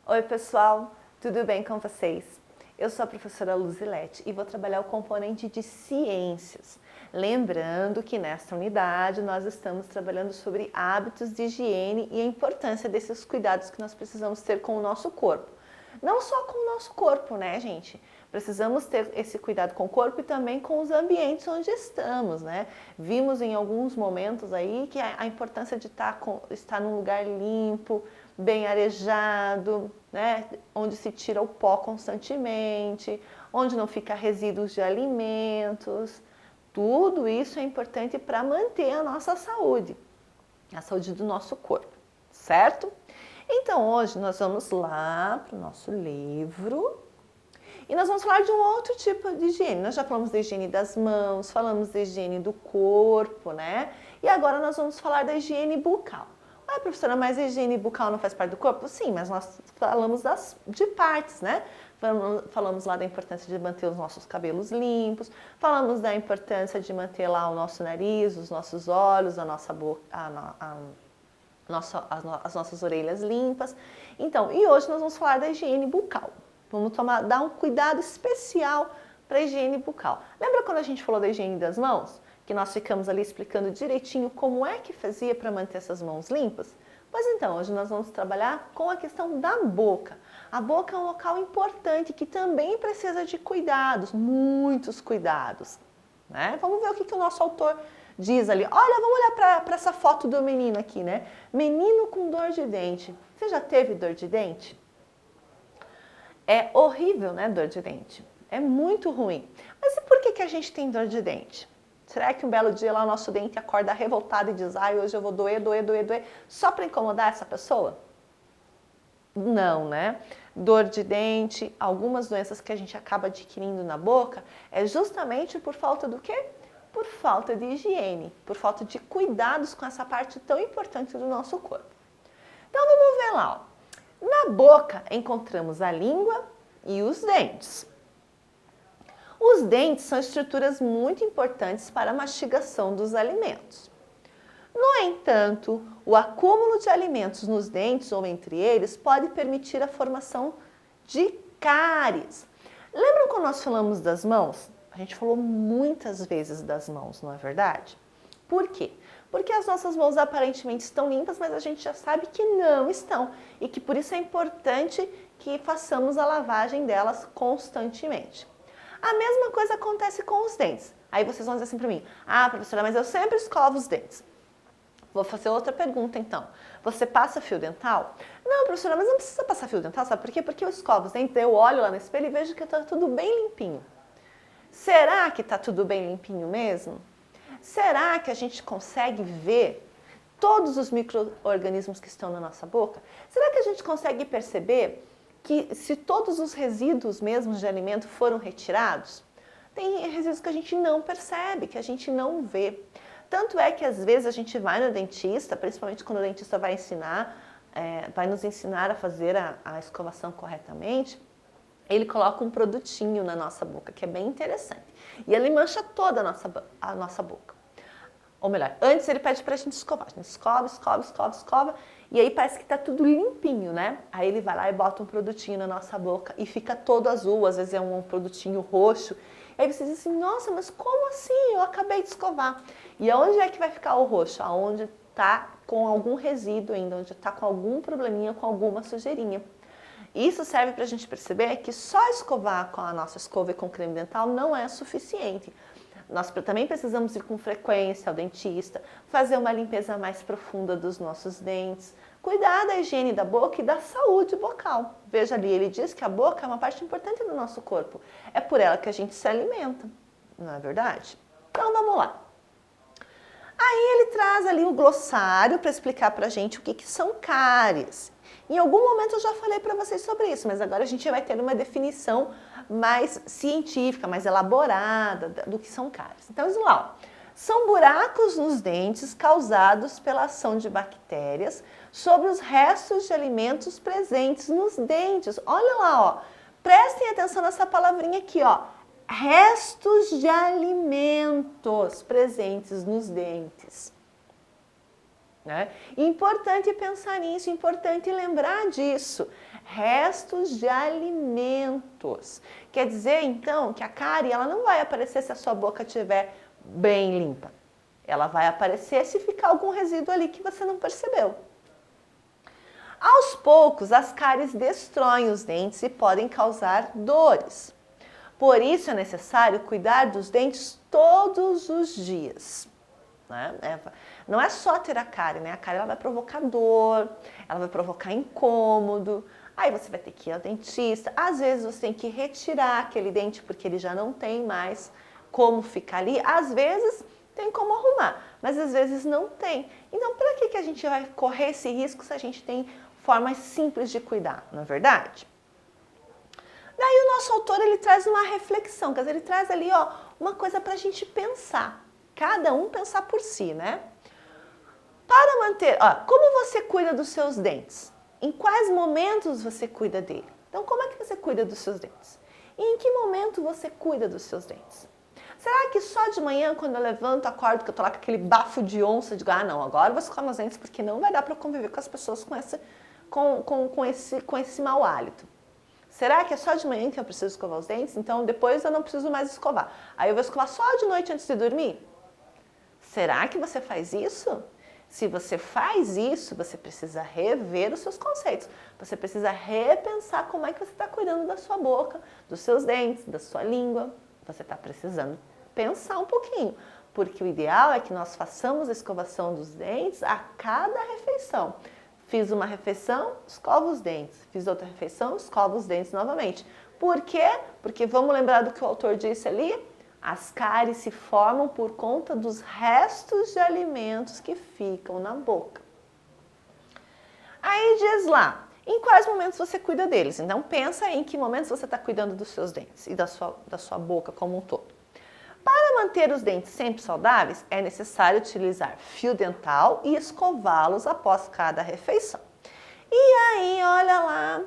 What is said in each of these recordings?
Oi pessoal, tudo bem com vocês? Eu sou a professora Luzilete e vou trabalhar o componente de ciências. Lembrando que nesta unidade nós estamos trabalhando sobre hábitos de higiene e a importância desses cuidados que nós precisamos ter com o nosso corpo. Não só com o nosso corpo, né, gente? Precisamos ter esse cuidado com o corpo e também com os ambientes onde estamos, né? Vimos em alguns momentos aí que a importância de estar num lugar limpo, bem arejado, né? Onde se tira o pó constantemente, onde não fica resíduos de alimentos. Tudo isso é importante para manter a nossa saúde, a saúde do nosso corpo, certo? Então hoje nós vamos lá para o nosso livro e nós vamos falar de um outro tipo de higiene. Nós já falamos da higiene das mãos, falamos da higiene do corpo, né? E agora nós vamos falar da higiene bucal. Ué, professora, mas a higiene bucal não faz parte do corpo? Sim, mas nós falamos de partes, né? Falamos lá da importância de manter os nossos cabelos limpos, falamos da importância de manter lá o nosso nariz, os nossos olhos, a nossa boca, as nossas orelhas limpas. Então, e hoje nós vamos falar da higiene bucal. Vamos dar um cuidado especial para a higiene bucal. Lembra quando a gente falou da higiene das mãos? Que nós ficamos ali explicando direitinho como é que fazia para manter essas mãos limpas? Pois então, hoje nós vamos trabalhar com a questão da boca. A boca é um local importante que também precisa de cuidados, muitos cuidados, né? Vamos ver o que o nosso autor diz ali. Olha, vamos olhar para essa foto do menino aqui, né? Menino com dor de dente. Você já teve dor de dente? É horrível, né, dor de dente. É muito ruim. Mas e por que a gente tem dor de dente? Será que um belo dia lá o nosso dente acorda revoltado e diz, ai, hoje eu vou doer, só para incomodar essa pessoa? Não, né? Dor de dente, algumas doenças que a gente acaba adquirindo na boca, é justamente por falta do quê? Por falta de higiene, por falta de cuidados com essa parte tão importante do nosso corpo. Então vamos ver lá, ó. Na boca encontramos a língua e os dentes. Os dentes são estruturas muito importantes para a mastigação dos alimentos. No entanto, o acúmulo de alimentos nos dentes ou entre eles pode permitir a formação de cáries. Lembram quando nós falamos das mãos? A gente falou muitas vezes das mãos, não é verdade? Por quê? Porque as nossas mãos aparentemente estão limpas, mas a gente já sabe que não estão. E que por isso é importante que façamos a lavagem delas constantemente. A mesma coisa acontece com os dentes. Aí vocês vão dizer assim para mim, ah, professora, mas eu sempre escovo os dentes. Vou fazer outra pergunta então. Você passa fio dental? Não, professora, mas não precisa passar fio dental, sabe por quê? Porque eu escovo os dentes, eu olho lá no espelho e vejo que está tudo bem limpinho. Será que está tudo bem limpinho mesmo? Será que a gente consegue ver todos os micro-organismos que estão na nossa boca? Será que a gente consegue perceber que se todos os resíduos mesmo de alimento foram retirados? Tem resíduos que a gente não percebe, que a gente não vê. Tanto é que às vezes a gente vai no dentista, principalmente quando o dentista vai nos ensinar a fazer a escovação corretamente, ele coloca um produtinho na nossa boca, que é bem interessante. E ele mancha toda a nossa boca. Ou melhor, antes ele pede pra gente escovar. A gente escova, e aí parece que tá tudo limpinho, né? Aí ele vai lá e bota um produtinho na nossa boca e fica todo azul, às vezes é um produtinho roxo. Aí você diz assim, nossa, mas como assim? Eu acabei de escovar. E aonde é que vai ficar o roxo? Aonde tá com algum resíduo ainda, onde tá com algum probleminha, com alguma sujeirinha. Isso serve para a gente perceber que só escovar com a nossa escova e com creme dental não é suficiente. Nós também precisamos ir com frequência ao dentista, fazer uma limpeza mais profunda dos nossos dentes, cuidar da higiene da boca e da saúde bucal. Veja ali, ele diz que a boca é uma parte importante do nosso corpo. É por ela que a gente se alimenta, não é verdade? Então vamos lá. Aí ele traz ali o glossário para explicar para a gente o que são cáries. Em algum momento eu já falei para vocês sobre isso, mas agora a gente vai ter uma definição mais científica, mais elaborada do que são cáries. Então, vamos lá. Ó. São buracos nos dentes causados pela ação de bactérias sobre os restos de alimentos presentes nos dentes. Olha lá, ó. Prestem atenção nessa palavrinha aqui, ó. Restos de alimentos presentes nos dentes. Né? Importante pensar nisso, importante lembrar disso. restos de alimentos. Quer dizer, então, que a cárie ela não vai aparecer se a sua boca estiver bem limpa. Ela vai aparecer se ficar algum resíduo ali que você não percebeu. Aos poucos, as cáries destroem os dentes e podem causar dores. Por isso é necessário cuidar dos dentes todos os dias. Né? Não é só ter a cárie, né? A cárie ela vai provocar dor, ela vai provocar incômodo, aí você vai ter que ir ao dentista. Às vezes você tem que retirar aquele dente porque ele já não tem mais como ficar ali. Às vezes tem como arrumar, mas às vezes não tem. Então, para que a gente vai correr esse risco se a gente tem formas simples de cuidar, não é verdade? Daí o nosso autor ele traz uma reflexão, quer dizer, ele traz ali uma coisa para a gente pensar, cada um pensar por si, né? Para manter, como você cuida dos seus dentes? Em quais momentos você cuida dele? Então, como é que você cuida dos seus dentes? E em que momento você cuida dos seus dentes? Será que só de manhã, quando eu levanto, acordo, que eu tô lá com aquele bafo de onça, digo, não, agora eu vou escovar meus dentes porque não vai dar para conviver com as pessoas com esse mau hálito? Será que é só de manhã que eu preciso escovar os dentes? Então depois eu não preciso mais escovar. Aí eu vou escovar só de noite antes de dormir? Será que você faz isso? Se você faz isso, você precisa rever os seus conceitos. Você precisa repensar como é que você está cuidando da sua boca, dos seus dentes, da sua língua. Você está precisando pensar um pouquinho. Porque o ideal é que nós façamos a escovação dos dentes a cada refeição. Fiz uma refeição, escova os dentes. Fiz outra refeição, escova os dentes novamente. Por quê? Porque vamos lembrar do que o autor disse ali? As cáries se formam por conta dos restos de alimentos que ficam na boca. Aí diz lá, em quais momentos você cuida deles? Então pensa em que momentos você está cuidando dos seus dentes e da sua boca como um todo. Para manter os dentes sempre saudáveis, é necessário utilizar fio dental e escová-los após cada refeição. E aí, olha lá,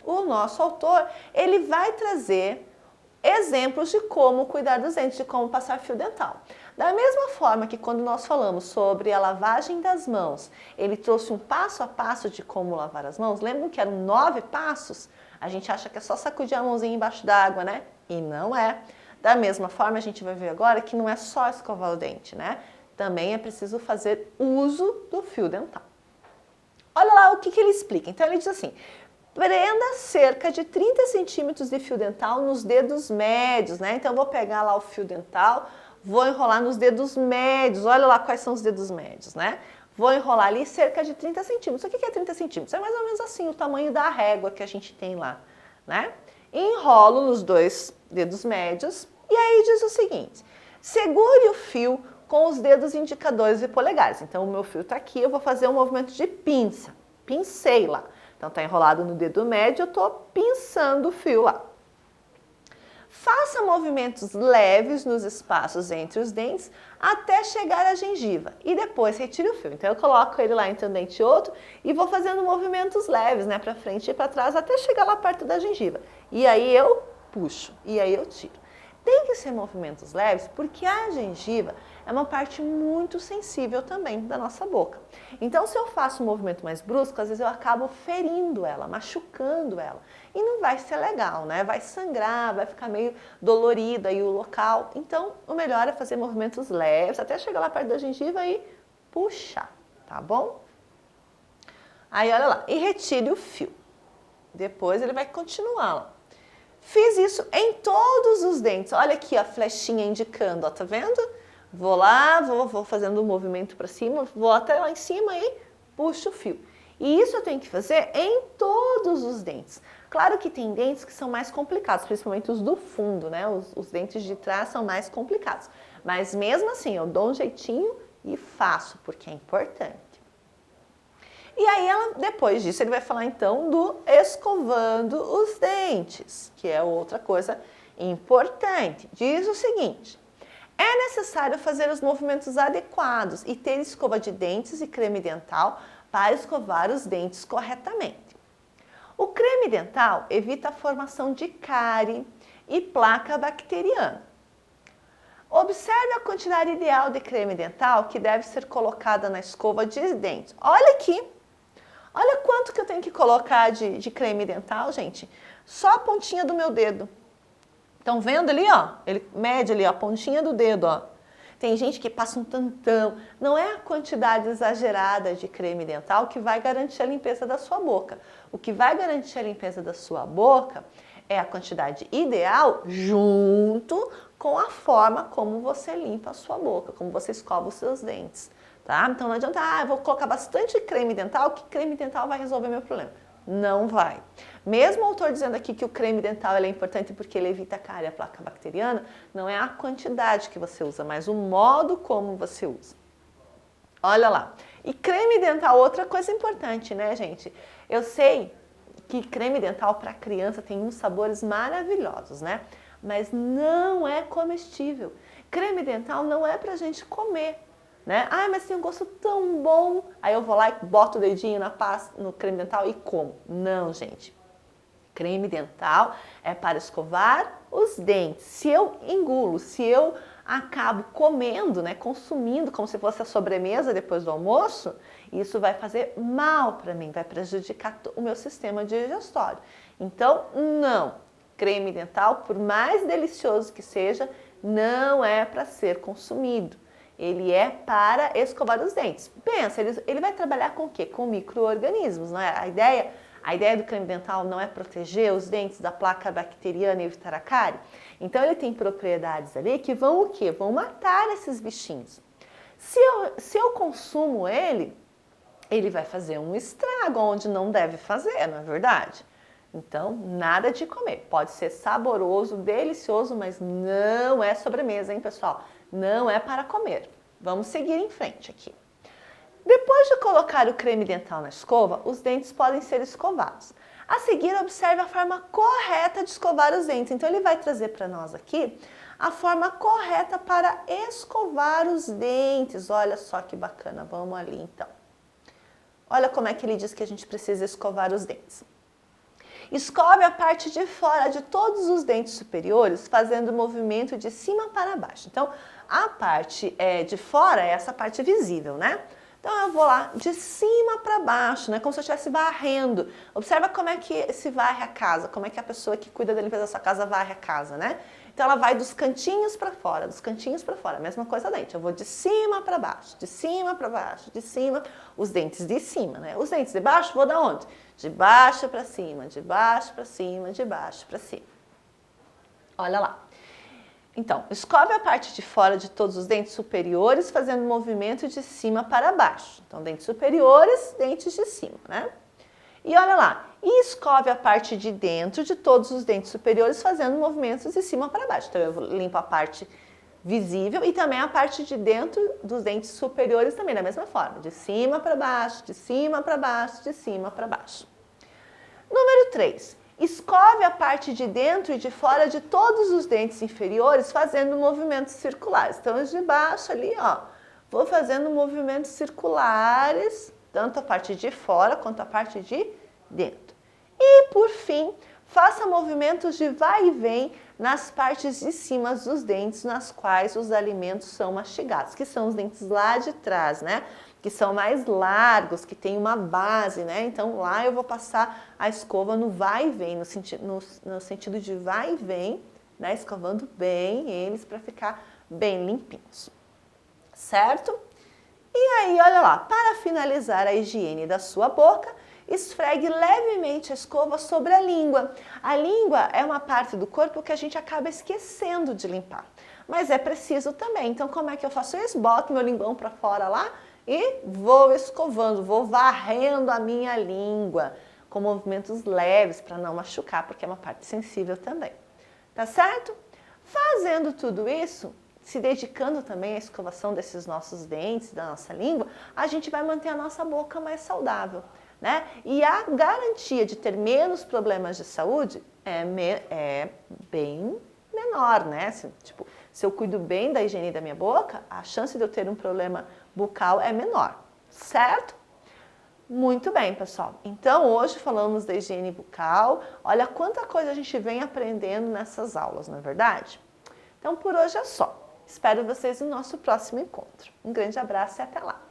o nosso autor, ele vai trazer exemplos de como cuidar dos dentes, de como passar fio dental. Da mesma forma que quando nós falamos sobre a lavagem das mãos, ele trouxe um passo a passo de como lavar as mãos. Lembram que eram 9 passos? A gente acha que é só sacudir a mãozinha embaixo d'água, né? E não é. Da mesma forma, a gente vai ver agora que não é só escovar o dente, né? Também é preciso fazer uso do fio dental. Olha lá o que ele explica. Então, ele diz assim, prenda cerca de 30 centímetros de fio dental nos dedos médios, né? Então, eu vou pegar lá o fio dental, vou enrolar nos dedos médios. Olha lá quais são os dedos médios, né? Vou enrolar ali cerca de 30 centímetros. O que é 30 centímetros? É mais ou menos assim, o tamanho da régua que a gente tem lá, né? Enrolo nos 2 dedos médios e aí diz o seguinte, segure o fio com os dedos indicadores e polegares. Então, o meu fio está aqui, eu vou fazer um movimento de pinça, pincei lá. Então, está enrolado no dedo médio, eu estou pinçando o fio lá. Faça movimentos leves nos espaços entre os dentes até chegar à gengiva e depois retire o fio. Então, eu coloco ele lá entre um dente e outro e vou fazendo movimentos leves, né, para frente e para trás até chegar lá perto da gengiva. E aí eu puxo e aí eu tiro. Tem que ser movimentos leves porque a gengiva é uma parte muito sensível também da nossa boca. Então, se eu faço um movimento mais brusco, às vezes eu acabo ferindo ela, machucando ela. E não vai ser legal, né? Vai sangrar, vai ficar meio dolorido aí o local. Então, o melhor é fazer movimentos leves até chegar lá perto da gengiva e puxar, tá bom? Aí, olha lá, e retire o fio. Depois ele vai continuar lá. Fiz isso em todos os dentes. Olha aqui a flechinha indicando, ó, tá vendo? Vou lá, vou fazendo um movimento para cima, vou até lá em cima e puxo o fio. E isso eu tenho que fazer em todos os dentes. Claro que tem dentes que são mais complicados, principalmente os do fundo, né? Os dentes de trás são mais complicados. Mas mesmo assim, eu dou um jeitinho e faço, porque é importante. E aí, depois disso, ele vai falar então do escovando os dentes, que é outra coisa importante. Diz o seguinte, é necessário fazer os movimentos adequados e ter escova de dentes e creme dental para escovar os dentes corretamente. O creme dental evita a formação de cárie e placa bacteriana. Observe a quantidade ideal de creme dental que deve ser colocada na escova de dentes. Olha aqui. Olha quanto que eu tenho que colocar de creme dental, gente. Só a pontinha do meu dedo. Estão vendo ali, ó? Ele mede ali, ó, a pontinha do dedo, ó. Tem gente que passa um tantão. Não é a quantidade exagerada de creme dental que vai garantir a limpeza da sua boca. O que vai garantir a limpeza da sua boca é a quantidade ideal junto com a forma como você limpa a sua boca, como você escova os seus dentes, tá? Então não adianta, eu vou colocar bastante creme dental, que creme dental vai resolver meu problema. Não vai. Mesmo o autor dizendo aqui que o creme dental é importante porque ele evita a cárie e a placa bacteriana, não é a quantidade que você usa, mas o modo como você usa. Olha lá. E creme dental, outra coisa importante, né, gente? Eu sei que creme dental para criança tem uns sabores maravilhosos, né? Mas não é comestível. Creme dental não é pra gente comer, né? Mas tem um gosto tão bom. Aí eu vou lá e boto o dedinho na pasta, no creme dental e como. Não, gente. Creme dental é para escovar os dentes. Se eu engulo, se eu acabo comendo, né, consumindo como se fosse a sobremesa depois do almoço, isso vai fazer mal para mim, vai prejudicar o meu sistema digestório. Então, não. Creme dental, por mais delicioso que seja, não é para ser consumido. Ele é para escovar os dentes. Pensa, ele vai trabalhar com o quê? Com micro-organismos, não é? A ideia do creme dental não é proteger os dentes da placa bacteriana e evitar a cárie? Então ele tem propriedades ali que vão o quê? Vão matar esses bichinhos. Se eu consumo ele vai fazer um estrago onde não deve fazer, não é verdade? Então, nada de comer. Pode ser saboroso, delicioso, mas não é sobremesa, hein, pessoal? Não é para comer. Vamos seguir em frente aqui. Depois de colocar o creme dental na escova, os dentes podem ser escovados. A seguir, observe a forma correta de escovar os dentes. Então, ele vai trazer para nós aqui a forma correta para escovar os dentes. Olha só que bacana. Vamos ali, então. Olha como é que ele diz que a gente precisa escovar os dentes. Escove a parte de fora de todos os dentes superiores, fazendo o movimento de cima para baixo. Então, a parte de fora é essa parte visível, né? Então, eu vou lá de cima para baixo, né? Como se eu estivesse varrendo. Observa como é que se varre a casa, como é que a pessoa que cuida da limpeza da sua casa varre a casa, né? Então, ela vai dos cantinhos para fora, dos cantinhos para fora. Mesma coisa dente. Eu vou de cima para baixo, de cima para baixo, de cima, os dentes de cima, né? Os dentes de baixo, vou da onde? De baixo para cima, de baixo para cima, de baixo para cima. Olha lá. Então, escove a parte de fora de todos os dentes superiores, fazendo o movimento de cima para baixo. Então, dentes superiores, dentes de cima, né? E olha lá, e escove a parte de dentro de todos os dentes superiores, fazendo movimentos de cima para baixo. Então, eu limpo a parte visível e também a parte de dentro dos dentes superiores também, da mesma forma. De cima para baixo, de cima para baixo, de cima para baixo. Número 3. Escove a parte de dentro e de fora de todos os dentes inferiores, fazendo movimentos circulares. Então, de baixo ali, ó, vou fazendo movimentos circulares, tanto a parte de fora quanto a parte de dentro. E, por fim, faça movimentos de vai e vem nas partes de cima dos dentes nas quais os alimentos são mastigados, que são os dentes lá de trás, né? Que são mais largos, que tem uma base, né? Então, lá eu vou passar a escova no vai e vem, no sentido de vai e vem, né? Escovando bem eles para ficar bem limpinhos, certo? E aí, olha lá, para finalizar a higiene da sua boca, esfregue levemente a escova sobre a língua. A língua é uma parte do corpo que a gente acaba esquecendo de limpar, mas é preciso também. Então, como é que eu faço isso? Boto meu linguão para fora lá e vou escovando, vou varrendo a minha língua com movimentos leves para não machucar, porque é uma parte sensível também. Tá certo? Fazendo tudo isso, se dedicando também à escovação desses nossos dentes, da nossa língua, a gente vai manter a nossa boca mais saudável, né? E a garantia de ter menos problemas de saúde é bem menor, né? Se eu cuido bem da higiene da minha boca, a chance de eu ter um problema bucal é menor, certo? Muito bem, pessoal. Então, hoje falamos da higiene bucal. Olha quanta coisa a gente vem aprendendo nessas aulas, não é verdade? Então, por hoje é só. Espero vocês no nosso próximo encontro. Um grande abraço e até lá!